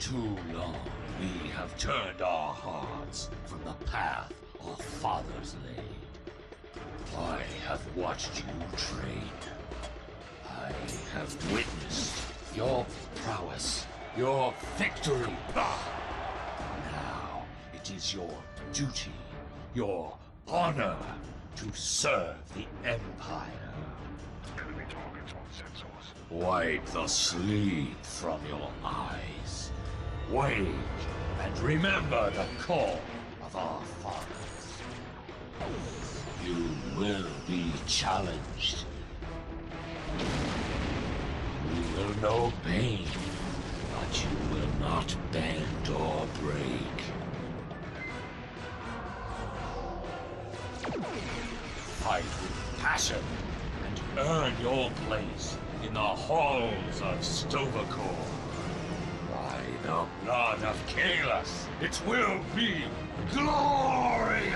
too long we have turned our hearts from the path our fathers laid. I have watched you train. I have witnessed your prowess, your victory. Now it is your duty, your honor, to serve the Empire. Enemy targets on sensors. Wipe the sleep from your eyes. Wake and remember the call of our fathers. You will be challenged. You will know pain, but you will not bend or break. Fight with passion and earn your place in the halls of Stovacor. By the blood of Kalis, it will be glorious!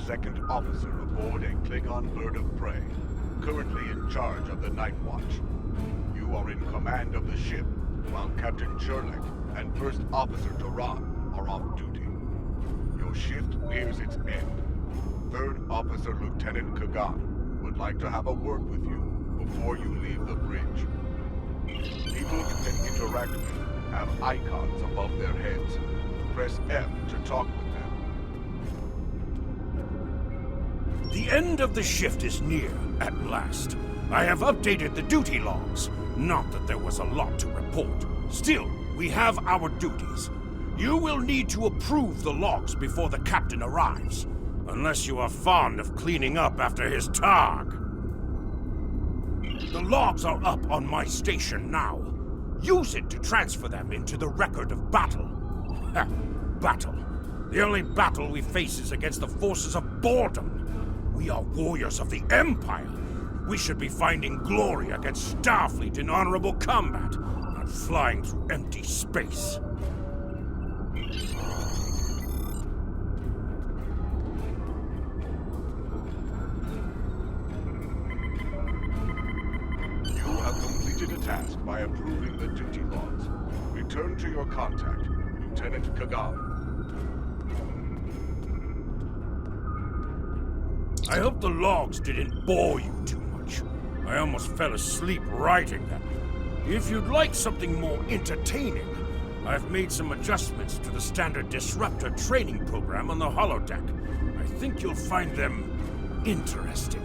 Second officer aboard a Klingon bird of prey, currently in charge of the Night Watch. You are in command of the ship, while Captain Sherlock and First Officer Duran are off duty. Your shift nears its end. Third Officer Lieutenant Kagan would like to have a word with you before you leave the bridge. People you can interact with have icons above their heads. Press F to talk with them. The end of the shift is near, at last. I have updated the duty logs. Not that there was a lot to report. Still, we have our duties. You will need to approve the logs before the captain arrives. Unless you are fond of cleaning up after his targ. The logs are up on my station now. Use it to transfer them into the record of battle. Battle. The only battle we face is against the forces of boredom. We are warriors of the Empire. We should be finding glory against Starfleet in honorable combat, not flying through empty space. You have completed a task by approving the duty logs. Return to your contact, Lieutenant Kagan. I hope the logs didn't bore you too much. I almost fell asleep writing them. If you'd like something more entertaining, I've made some adjustments to the standard disruptor training program on the holodeck. I think you'll find them interesting.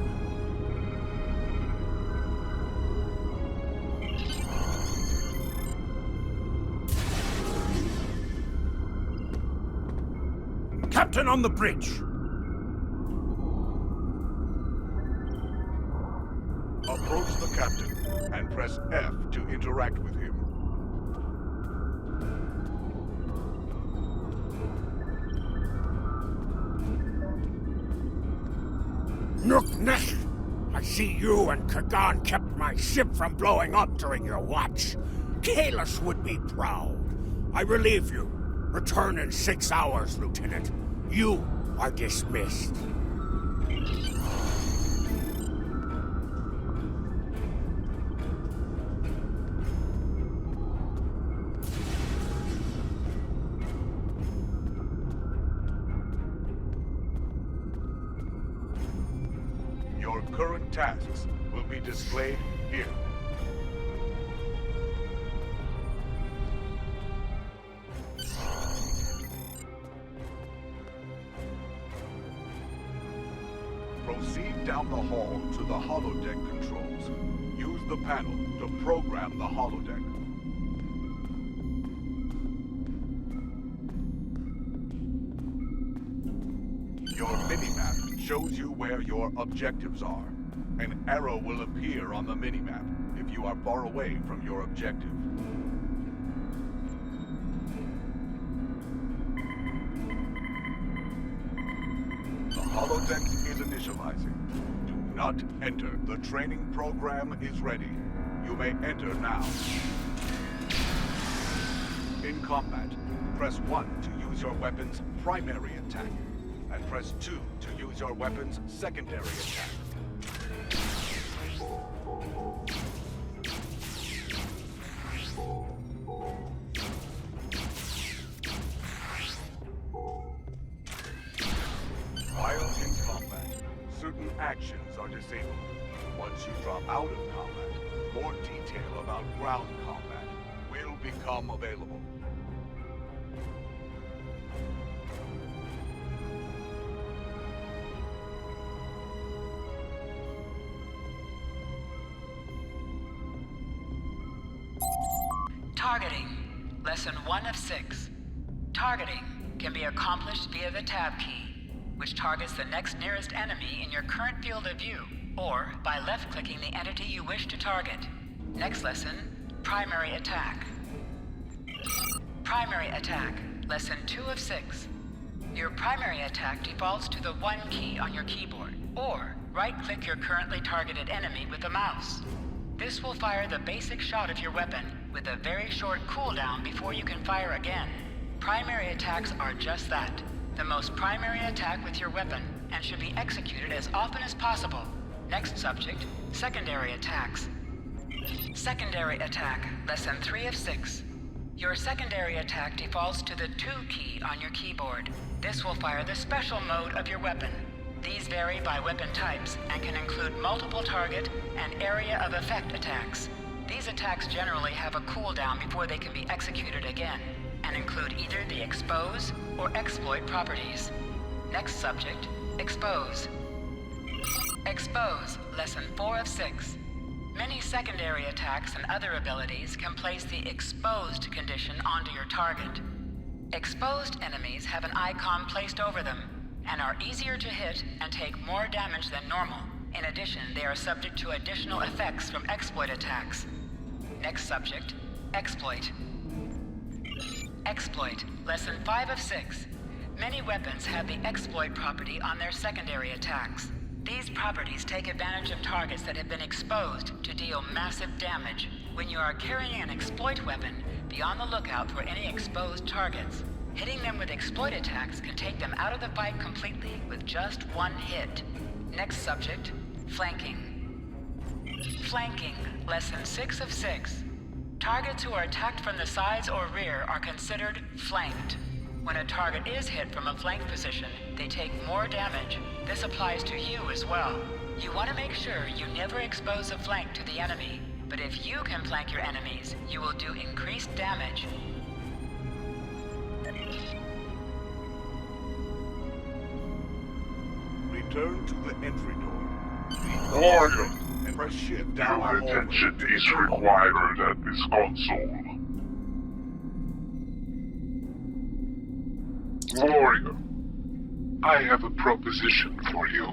Captain on the bridge! Approach the captain and press F to interact with him. Nook-neck! I see you and Kagan kept my ship from blowing up during your watch. Kalis would be proud. I relieve you. Return in 6 hours, Lieutenant. You are dismissed. Your current tasks will be displayed here. Proceed down the hall to the holodeck controls. Use the panel to program the holodeck. minimap shows you where your objectives are. An arrow will appear on the minimap if you are far away from your objective. The holodeck is initializing. Do not enter. The training program is ready. You may enter now. In combat, press 1 to use your weapon's primary attack, and press 2 to use your weapon's secondary attack. While in combat, certain actions are disabled. Once you drop out of combat, more detail about ground combat will become available. Targeting. Lesson 1 of 6. Targeting can be accomplished via the tab key, which targets the next nearest enemy in your current field of view, or by left-clicking the entity you wish to target. Next lesson, primary attack. Primary attack. Lesson 2 of 6. Your primary attack defaults to the 1 key on your keyboard, or right-click your currently targeted enemy with the mouse. This will fire the basic shot of your weapon, with a very short cooldown before you can fire again. Primary attacks are just that, the most primary attack with your weapon, and should be executed as often as possible. Next subject, secondary attacks. Secondary attack, lesson 3 of 6. Your secondary attack defaults to the 2 key on your keyboard. This will fire the special mode of your weapon. These vary by weapon types and can include multiple target and area of effect attacks. These attacks generally have a cooldown before they can be executed again, and include either the expose or exploit properties. Next subject, expose. Expose, lesson 4 of 6. Many secondary attacks and other abilities can place the exposed condition onto your target. Exposed enemies have an icon placed over them, and are easier to hit and take more damage than normal. In addition, they are subject to additional effects from exploit attacks. Next subject, exploit. Exploit, lesson 5 of 6. Many weapons have the exploit property on their secondary attacks. These properties take advantage of targets that have been exposed to deal massive damage. When you are carrying an exploit weapon, be on the lookout for any exposed targets. Hitting them with exploit attacks can take them out of the fight completely with just 1 hit. Next subject, flanking. Flanking, lesson 6 of 6. Targets who are attacked from the sides or rear are considered flanked. When a target is hit from a flank position, they take more damage. This applies to you as well. You want to make sure you never expose a flank to the enemy, but if you can flank your enemies, you will do increased damage. Return to the entry door. Warrior, And press shift down your the hallway. attention is required at this console. Warrior, I have a proposition for you.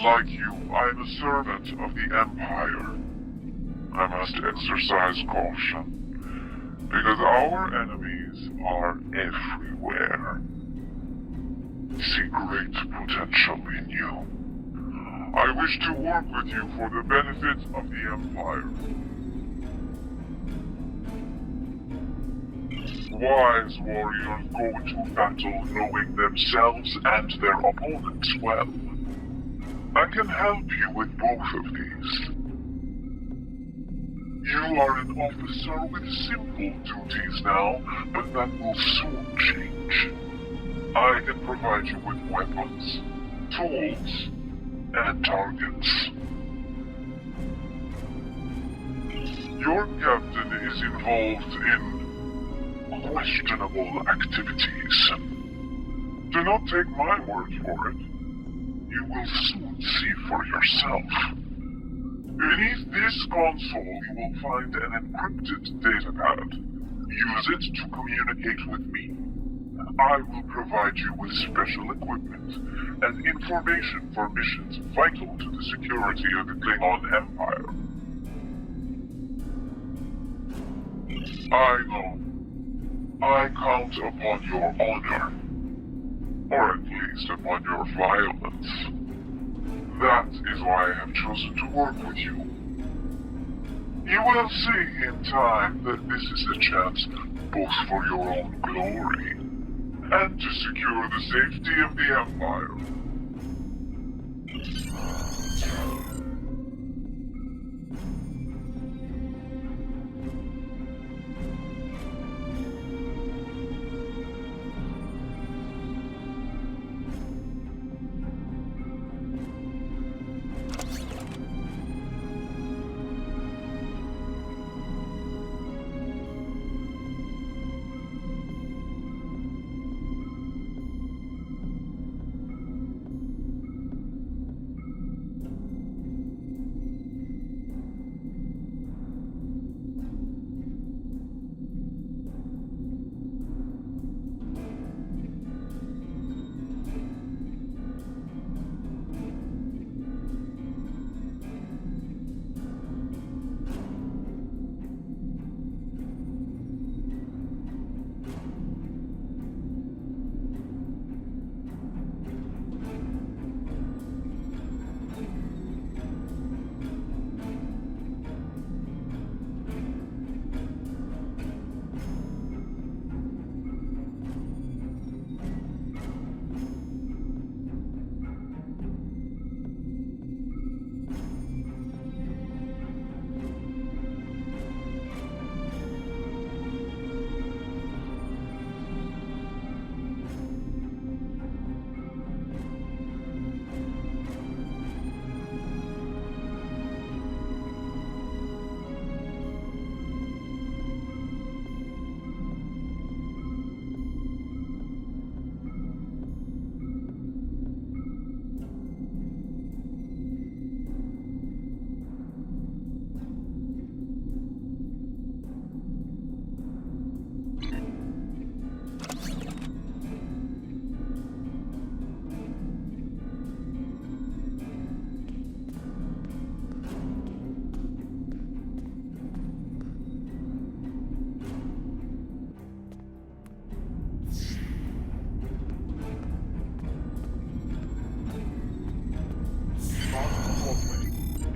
Like you, I'm a servant of the Empire. I must exercise caution, because our enemies are everywhere. See great potential in you. I wish to work with you for the benefit of the Empire. Wise warriors go into battle knowing themselves and their opponents well. I can help you with both of these. You are an officer with simple duties now, but that will soon change. I can provide you with weapons, tools, and targets. Your captain is involved in questionable activities. Do not take my word for it. You will soon see for yourself. Beneath this console, you will find an encrypted datapad. Use it to communicate with me. I will provide you with special equipment and information for missions vital to the security of the Klingon Empire. I know. I count upon your honor, or at least upon your violence. That is why I have chosen to work with you. You will see in time that this is a chance both for your own glory and to secure the safety of the Empire.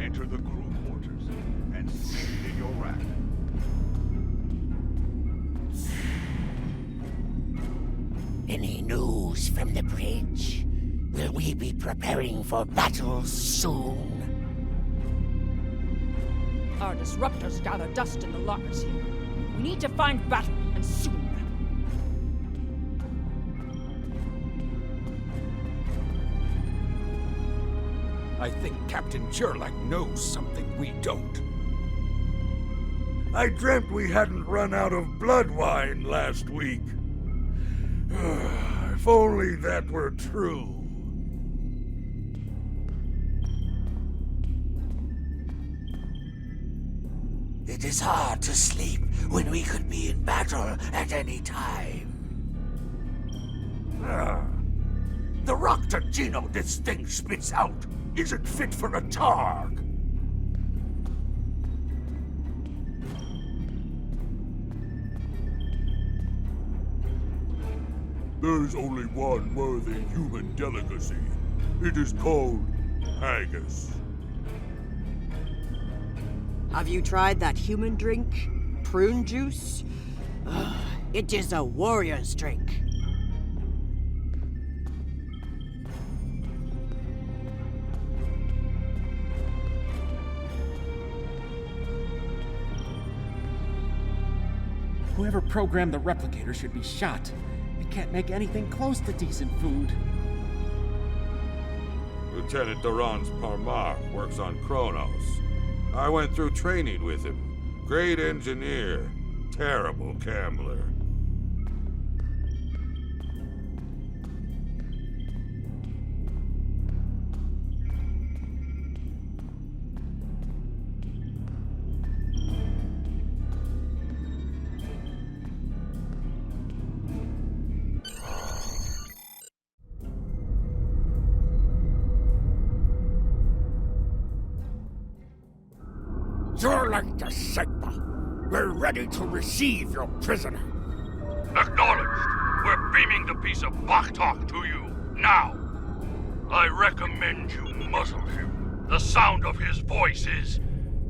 Enter the crew quarters and sit in your rack. Any news from the bridge? Will we be preparing for battle soon? Our disruptors gather dust in the lockers here. We need to find battle, and soon. I think Captain Jerlak knows something we don't. I dreamt we hadn't run out of blood wine last week. If only that were true. It is hard to sleep when we could be in battle at any time. The Roctagino this thing spits out isn't fit for a Targ. There is only one worthy human delicacy. It is called haggis. Have you tried that human drink? Prune juice? It is a warrior's drink. Whoever programmed the replicator should be shot. It can't make anything close to decent food. Lieutenant Duran's Parmar works on Kronos. I went through training with him. Great engineer, terrible gambler. Jurlik to Sigma. We're ready to receive your prisoner. Acknowledged. We're beaming the piece of Baktok to you, now. I recommend you muzzle him. The sound of his voice is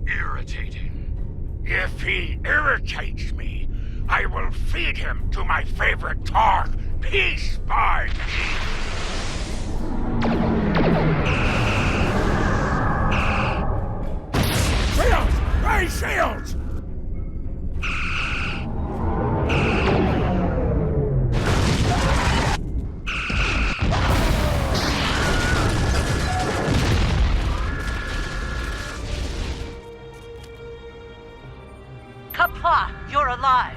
irritating. If he irritates me, I will feed him to my favorite targ, piece by piece. Shields! Raise shields! Kapla, you're alive.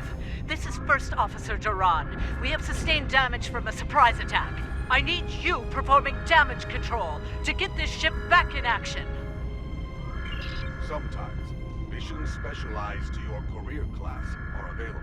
This is First Officer Duran. We have sustained damage from a surprise attack. I need you performing damage control to get this ship back in action. Sometimes, missions specialized to your career class are available.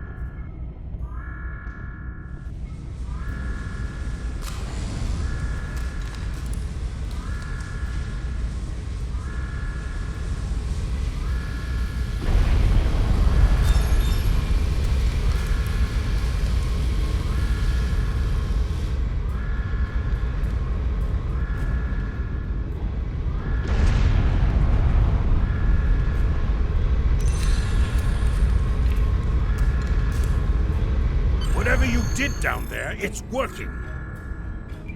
Whatever you did down there, it's working.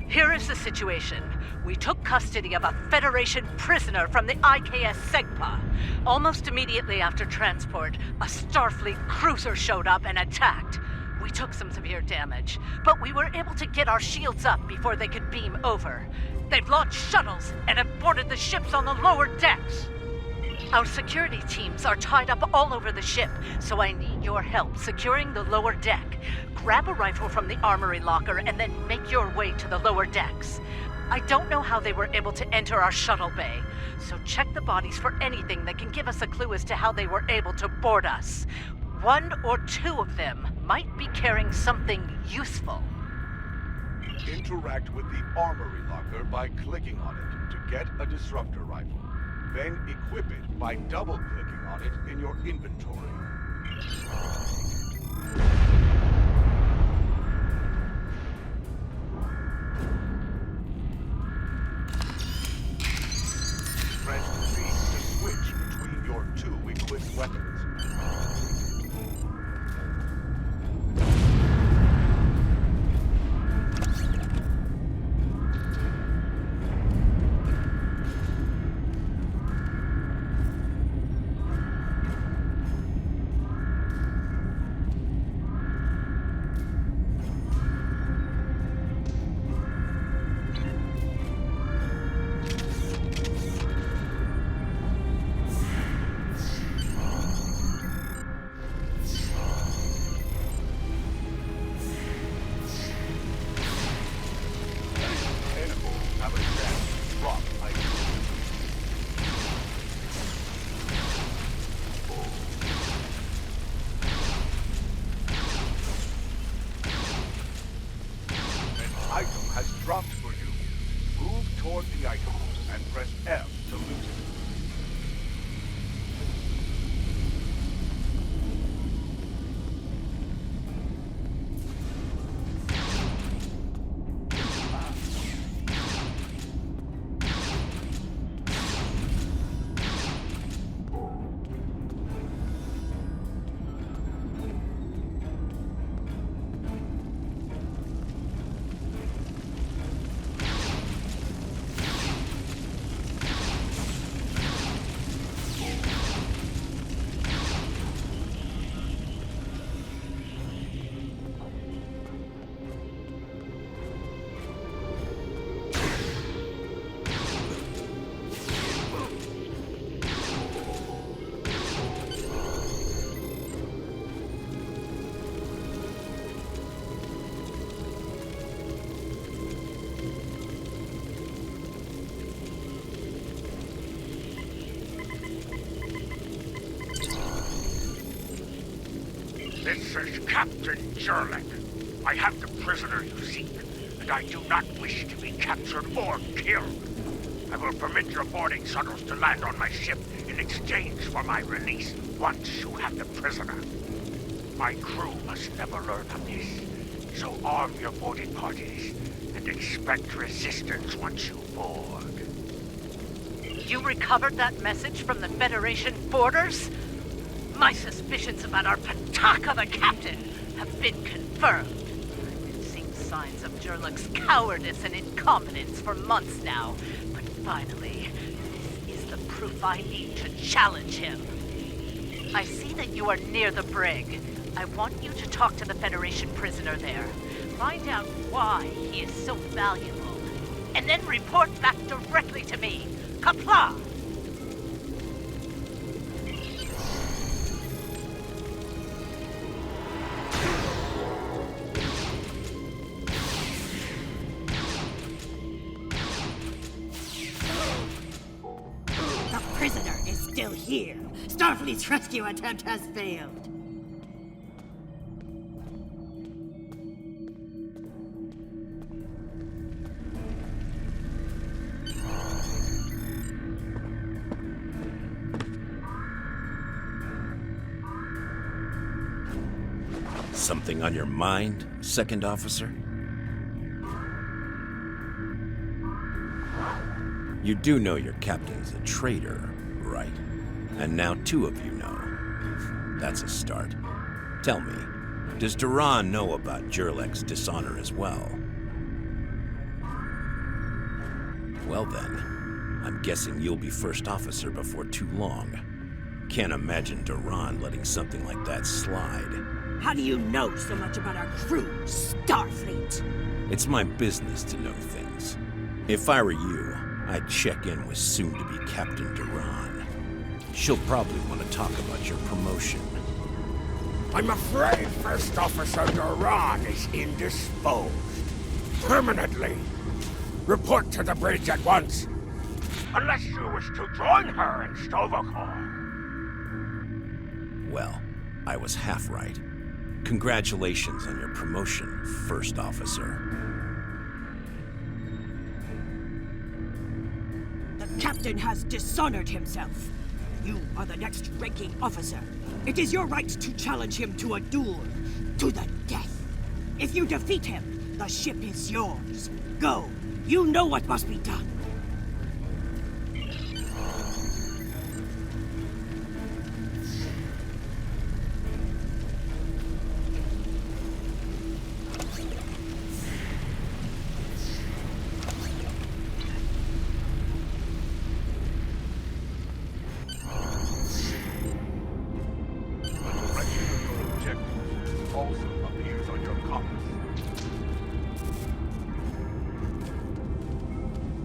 Here is the situation. We took custody of a Federation prisoner from the IKS Segpa. Almost immediately after transport, a Starfleet cruiser showed up and attacked. We took some severe damage, but we were able to get our shields up before they could beam over. They've launched shuttles and have boarded the ships on the lower decks. Our security teams are tied up all over the ship, so I need your help securing the lower deck. Grab a rifle from the armory locker and then make your way to the lower decks. I don't know how they were able to enter our shuttle bay, so check the bodies for anything that can give us a clue as to how they were able to board us. One or two of them might be carrying something useful. Interact with the armory locker by clicking on it to get a disruptor rifle. Then equip it by double-clicking on it in your inventory. Press Z to switch between your two equipped weapons. Dropped for you. Move toward the item and press F to loot it. This is Captain Jurlik. I have the prisoner you seek, and I do not wish to be captured or killed. I will permit your boarding shuttles to land on my ship in exchange for my release once you have the prisoner. My crew must never learn of this, so arm your boarding parties and expect resistance once you board. You recovered that message from the Federation borders? My suspicions about our Pataka the Captain have been confirmed. I've been seeing signs of Jurluk's cowardice and incompetence for months now, but finally, this is the proof I need to challenge him. I see that you are near the brig. I want you to talk to the Federation prisoner there. Find out why he is so valuable, and then report back directly to me. Kapla! The prisoner is still here. Starfleet's rescue attempt has failed. Something on your mind, Second Officer? You do know your captain's a traitor, right? And now two of you know. That's a start. Tell me, does Duran know about Jurlek's dishonor as well? Well then, I'm guessing you'll be first officer before too long. Can't imagine Duran letting something like that slide. How do you know so much about our crew, Starfleet? It's my business to know things. If I were you, I'd check in with soon-to-be Captain Duran. She'll probably want to talk about your promotion. I'm afraid First Officer Duran is indisposed. Permanently. Report to the bridge at once. Unless you wish to join her in Stovokor. Well, I was half right. Congratulations on your promotion, First Officer. The captain has dishonored himself. You are the next ranking officer. It is your right to challenge him to a duel, to the death. If you defeat him, the ship is yours. Go. You know what must be done.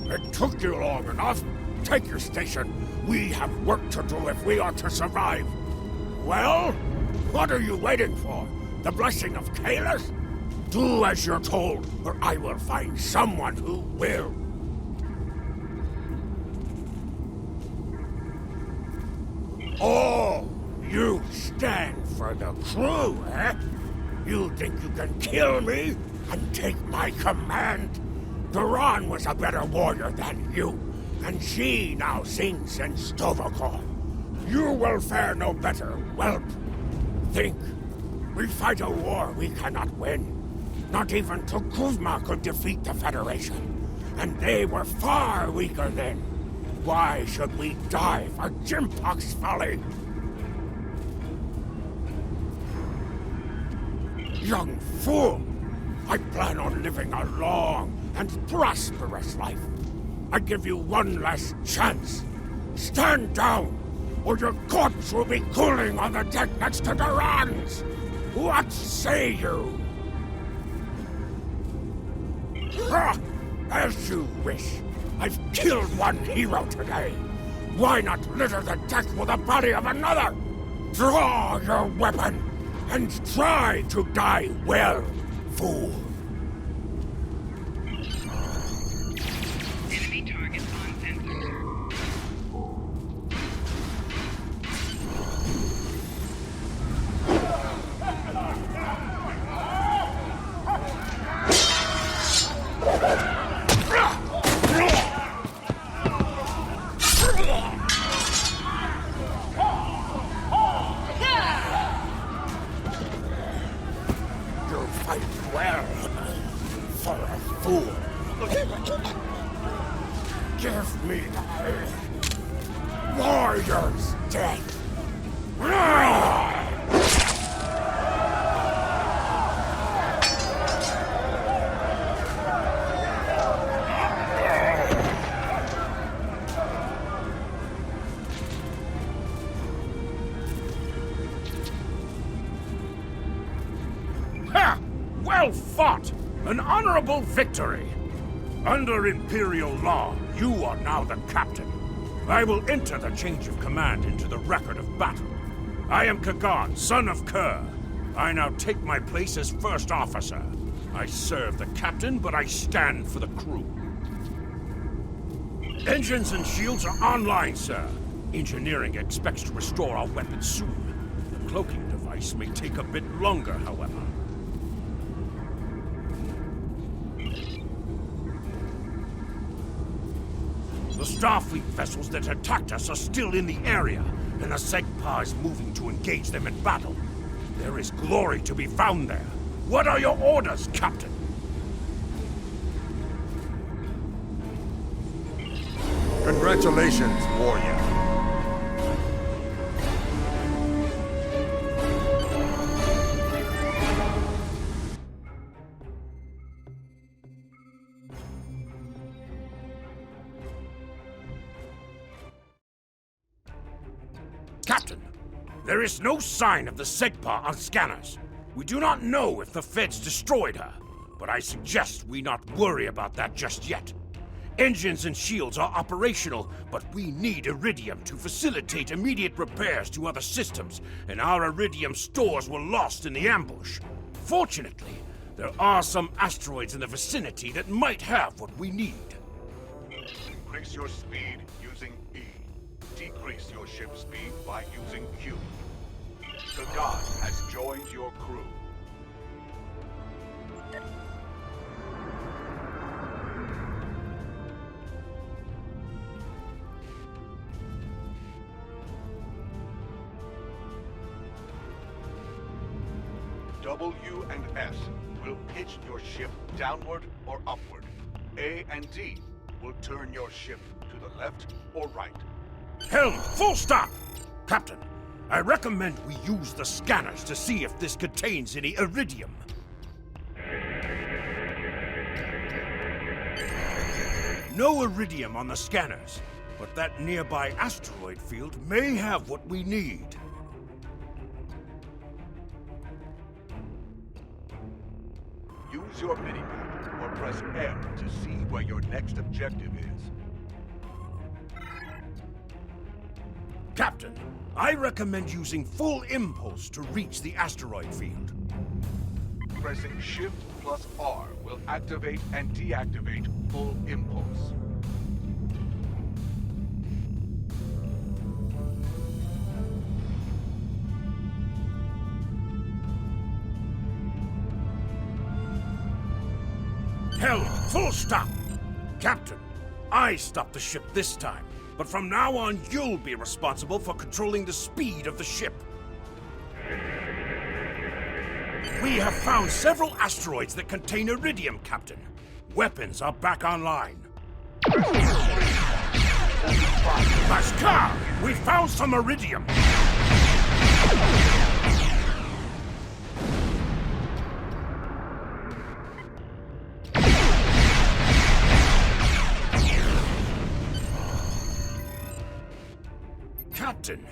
It took you long enough. Take your station. We have work to do if we are to survive. Well, what are you waiting for? The blessing of Kalis? Do as you're told, or I will find someone who will. Oh, you stand for the crew, eh? You think you can kill me and take my command? Duran was a better warrior than you, and she now sings in Stovokor. You will fare no better, whelp. Think. We fight a war we cannot win. Not even Tukuzma could defeat the Federation, and they were far weaker then. Why should we die for Jimpock's folly? Young fool! I plan on living a long and prosperous life. I give you one last chance. Stand down, or your corpse will be cooling on the deck next to Duran's. What say you? As you wish. I've killed one hero today. Why not litter the deck with the body of another? Draw your weapon and try to die well, fool. Enemy targets on sensor. fool! Give me thy warrior's death! Ha! Well fought! An honorable victory! Under Imperial law, you are now the captain. I will enter the change of command into the record of battle. I am Kagan, son of Kerr. I now take my place as first officer. I serve the captain, but I stand for the crew. Engines and shields are online, sir. Engineering expects to restore our weapons soon. The cloaking device may take a bit longer, however. The Starfleet vessels that attacked us are still in the area, and the Segpa is moving to engage them in battle. There is glory to be found there. What are your orders, Captain? Congratulations, warrior. Captain, there is no sign of the Segpa on scanners. We do not know if the Feds destroyed her, but I suggest we not worry about that just yet. Engines and shields are operational, but we need Iridium to facilitate immediate repairs to other systems, and our Iridium stores were lost in the ambush. Fortunately, there are some asteroids in the vicinity that might have what we need. Increase your speed using E. Decrease your ship speed by using Q. The God has joined your crew. W and S will pitch your ship downward or upward. A and D will turn your ship to the left or right. Helm, full stop! Captain, I recommend we use the scanners to see if this contains any Iridium. No Iridium on the scanners, but that nearby asteroid field may have what we need. Use your minimap or press M to see where your next objective is. Captain, I recommend using full impulse to reach the asteroid field. Pressing Shift plus R will activate and deactivate full impulse. Helm, full stop! Captain, I stopped the ship this time, but from now on you'll be responsible for controlling the speed of the ship. We have found several asteroids that contain Iridium, Captain. Weapons are back online. Bashkar, we found some Iridium! Captain,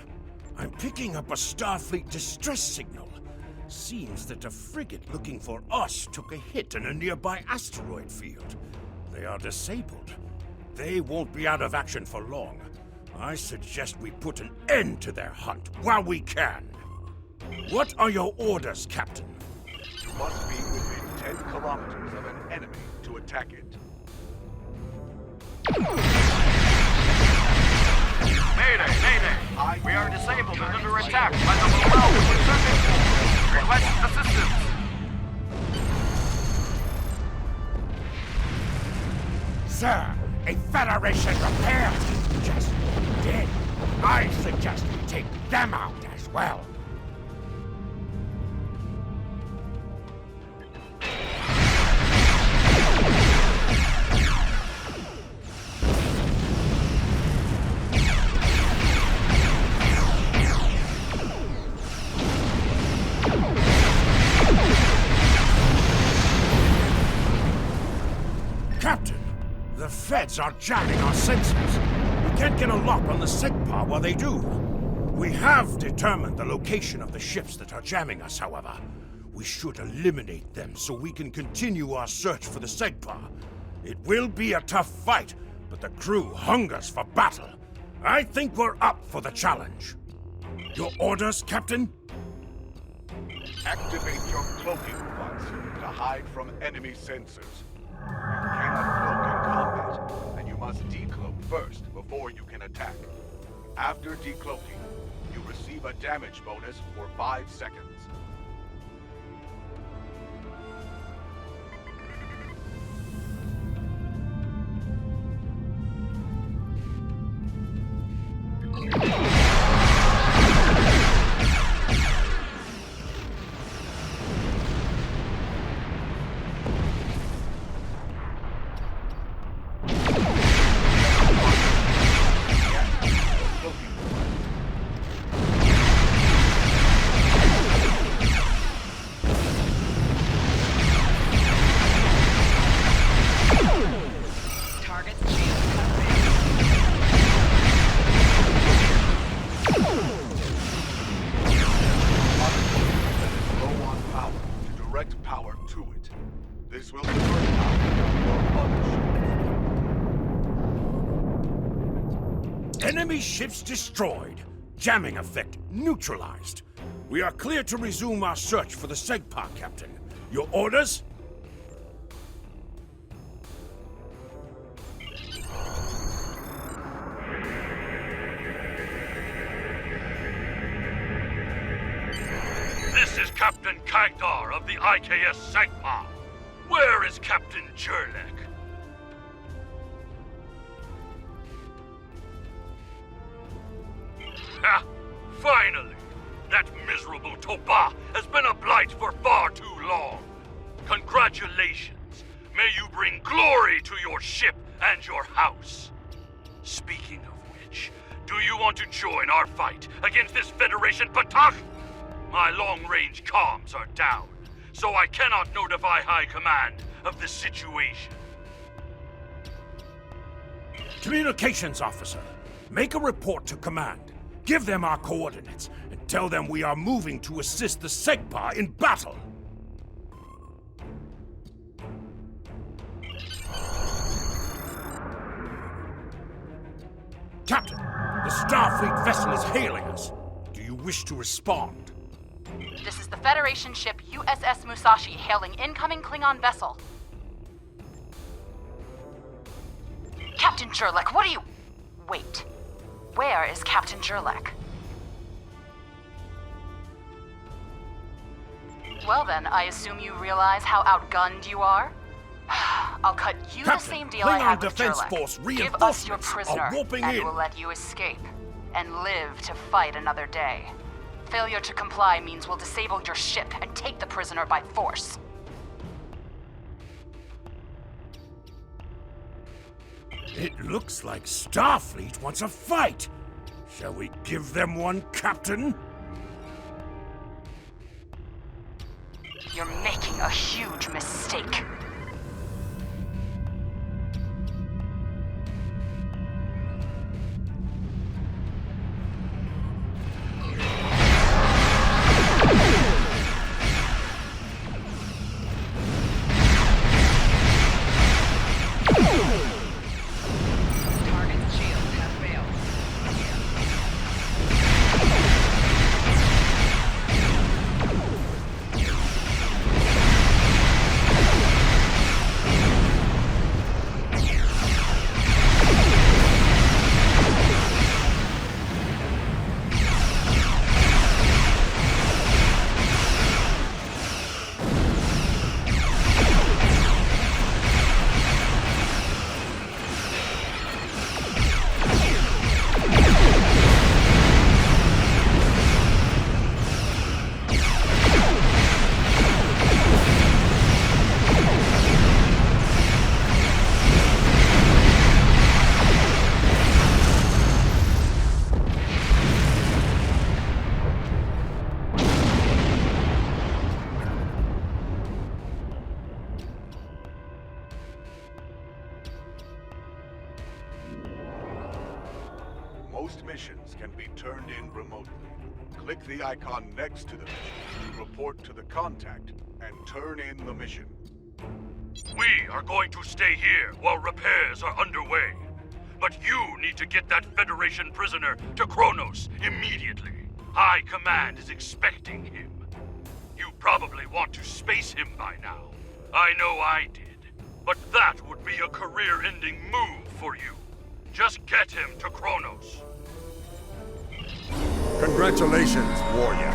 I'm picking up a Starfleet distress signal. Seems that a frigate looking for us took a hit in a nearby asteroid field. They are disabled. They won't be out of action for long. I suggest we put an end to their hunt while we can. What are your orders, Captain? You must be within 10 kilometers of an enemy to attack it. Mayday! Mayday! We are disabled and under attack by the Morale Pacific. Request assistance. Sir, a Federation repair team just did. I suggest we take them out as well. Captain, the feds are jamming our sensors. We can't get a lock on the SEGPA while they do. We have determined the location of the ships that are jamming us, however. We should eliminate them so we can continue our search for the SEGPA. It will be a tough fight, but the crew hungers for battle. I think we're up for the challenge. Your orders, Captain? Activate your cloaking device to hide from enemy sensors. You cannot cloak in combat, and you must decloak first before you can attack. After decloaking, you receive a damage bonus for 5 seconds. Enemy ships destroyed. Jamming effect neutralized. We are clear to resume our search for the SEGPA, Captain. Your orders? This is Captain Kagdar of the IKS SEGPA. Where is Captain Jurlek? Ha! Finally! That miserable Toba has been a blight for far too long. Congratulations! May you bring glory to your ship and your house. Speaking of which, do you want to join our fight against this Federation Patak? My long-range comms are down, so I cannot notify High Command of the situation. Communications officer, make a report to command. Give them our coordinates, and tell them we are moving to assist the SEGPA in battle. Captain, the Starfleet vessel is hailing us. Do you wish to respond? This is the Federation ship USS Musashi hailing incoming Klingon vessel. Captain Jurlek, what are you... Wait. Where is Captain Jurlek? Well then, I assume you realize how outgunned you are? I'll cut you Captain, the same deal I Klingon had with Defense Jurlek. Force Give us your reinforcements prisoner, are warping and in. we'll let you escape. And live to fight another day. Failure to comply means we'll disable your ship and take the prisoner by force. It looks like Starfleet wants a fight. Shall we give them one, Captain? You're making a huge mistake. missions can be turned in remotely. Click the icon next to the mission, report to the contact, and turn in the mission. We are going to stay here while repairs are underway. But you need to get that Federation prisoner to Kronos immediately. High Command is expecting him. You probably want to space him by now. I know I did. But that would be a career-ending move for you. Just get him to Kronos. Congratulations, warrior.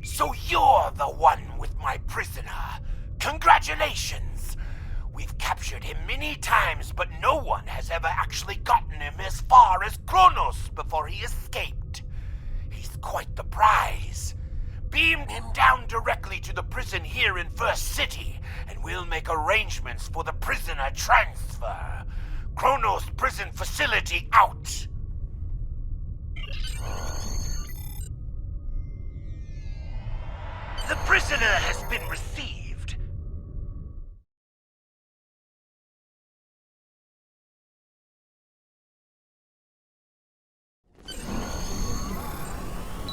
So you're the one with my prisoner. Congratulations! We've captured him many times, but no one has ever actually gotten him as far as Kronos before he escaped. He's quite the prize. Beam him down directly to the prison here in First City, and we'll make arrangements for the prisoner transfer. Kronos prison facility out! The prisoner has been received.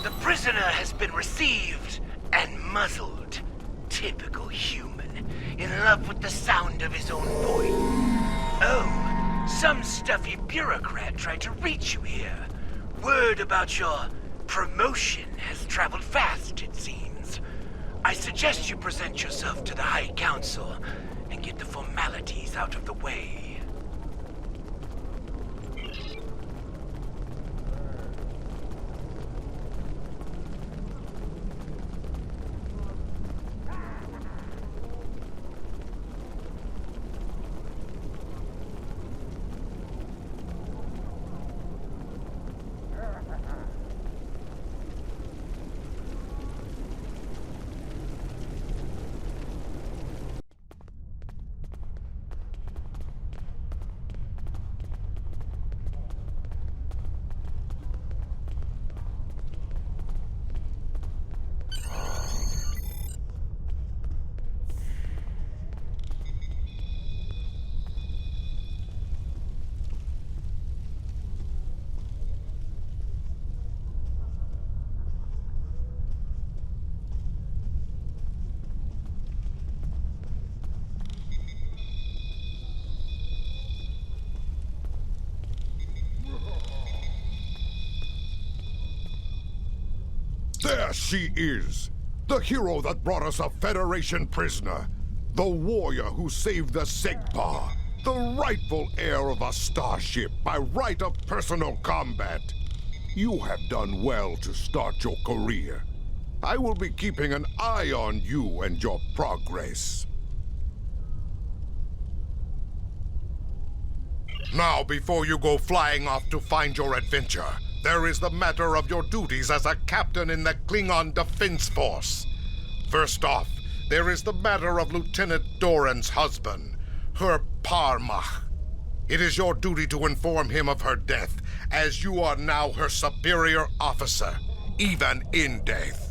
The prisoner has been received and muzzled. Typical human, in love with the sound of his own voice. Oh, some stuffy bureaucrat tried to reach you here. Word about your promotion has traveled fast, it seems. I suggest you present yourself to the High Council and get the formalities out of the way. There she is! The hero that brought us a Federation prisoner. The warrior who saved the Segpa. The rightful heir of a starship by right of personal combat. You have done well to start your career. I will be keeping an eye on you and your progress. Now, before you go flying off to find your adventure, there is the matter of your duties as a captain in the Klingon Defense Force. First off, there is the matter of Lieutenant Doran's husband, her Parmach. It is your duty to inform him of her death, as you are now her superior officer, even in death.